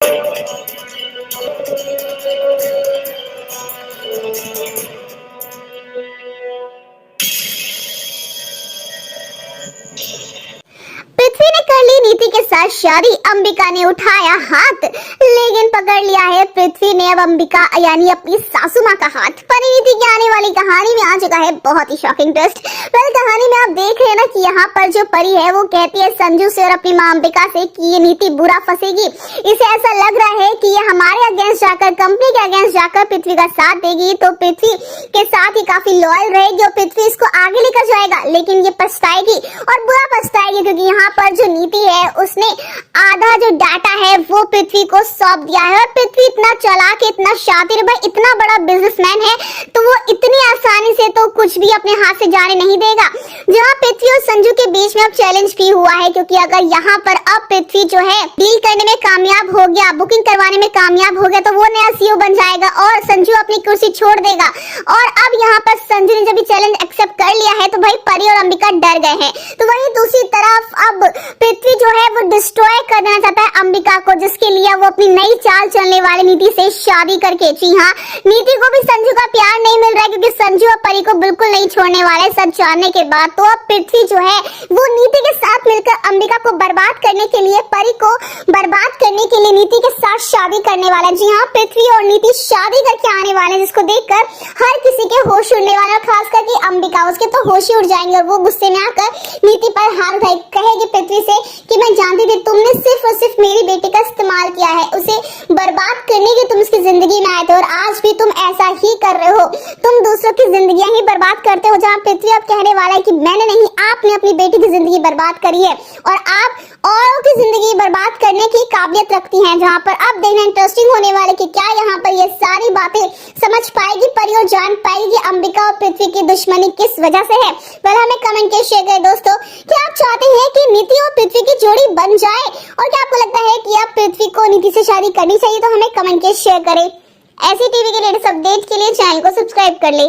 पृथ्वी ने कर ली नीति के साथ शादी, अंबिका ने उठाया हाथ, लेकिन पकड़ लिया है पृथ्वी ने अब अंबिका यानी अपनी सासू माँ का हाथ। परिणीति की आने वाली कहानी में आ चुका है बहुत ही शॉकिंग ट्विस्ट। कहानी में आप देख रहे हैं ना कि यहाँ पर जो परी है वो कहती है संजू से और अपनी माँ अंबिका से कि ये नीति बुरा फंसेगी। इसे ऐसा लग रहा है कि ये हमारे अगेंस्ट जाकर, कंपनी के अगेंस्ट जाकर पृथ्वी का साथ देगी, तो पृथ्वी के साथ ही काफी लॉयल रहेगी और पृथ्वी इसको आगे लेकर जाएगा। लेकिन ये पछताएगी और बुरा पछताएगी, क्योंकि यहाँ पर जो नीति है उसने आधा जो डाटा है वो पृथ्वी को सौंप दिया है। और पृथ्वी इतना चालाक, इतना शातिर, भाई इतना बड़ा बिजनेसमैन है, तो वो इतनी आसानी से तो कुछ भी अपने हाथ से जाने नहीं देगा। जहाँ पृथ्वी और संजू के बीच में अब चैलेंज भी हुआ है, क्योंकि अगर यहाँ पर अब पृथ्वी जो है डील करने में कामयाब हो गया, बुकिंग करवाने में कामयाब हो गया, तो वो नया सीईओ बन जाएगा और संजू अपनी कुर्सी छोड़ देगा। और अब यहाँ पर संजू ने जब चैलेंज एक्सेप्ट कर लिया है तो भाई परी और अंबिका डर गए हैं। तो वही दूसरी तरफ अब पृथ्वी जो है वो डिस्ट्रॉय कर देना चाहता है अंबिका को, जिसके लिए वो अपनी नई चाल चलने वाली नीति से शादी करके, जी हाँ, नीति को भी संजू का प्यार नहीं मिल रहा है, क्योंकि संजू और परी को बिल्कुल नहीं छोड़ने वाले सच जानने के बाद। तो अब पृथ्वी जो है वो नीति के साथ मिलकर अंबिका को बर्बाद करने के लिए, परी को बर्बाद करने के लिए नीति के साथ शादी करने वाला है। जी हाँ, पृथ्वी और नीति शादी करके आने वाले हैं, जिसको देखकर हर किसी के होश उड़ने वाले, और खास करके अंबिका, उसके तो होश ही उड़ जाएंगे और वो गुस्से में आकर नीति पर हाथ उठाए कहेगी पृथ्वी से कि मैं जानती थी तुमने सिर्फ और सिर्फ मेरी बेटी का इस्तेमाल किया है, उसे बर्बाद करने की तुम उसकी जिंदगी में आए थे और आज भी तुम ऐसा ही कर रहे हो। तुम दूसरों की जिंदगियां ही बर्बाद करते हो। जहाँ पृथ्वी अब कहने वाला है कि मैंने नहीं, आपने अपनी बेटी की जिंदगी बर्बाद करी है और आप औरों की जिंदगी बर्बाद करने की काबिलियत रखती हैं। जहाँ पर अब देखना इंटरेस्टिंग होने वाला कि क्या यहाँ पर ये सारी बातें समझ पाएगी परी और जान पाएगी अंबिका और पृथ्वी की दुश्मनी किस वजह से है। पहले हमें कमेंट के शेयर करें दोस्तों कि आप चाहते हैं कि नीति और पृथ्वी की जोड़ी बन जाए, और क्या आपको लगता है कि अब पृथ्वी को नीति से शादी करनी चाहिए? तो हमें कमेंट के शेयर करें। ऐसी टीवी के लेटेस्ट अपडेट के लिए चैनल को सब्सक्राइब कर ले।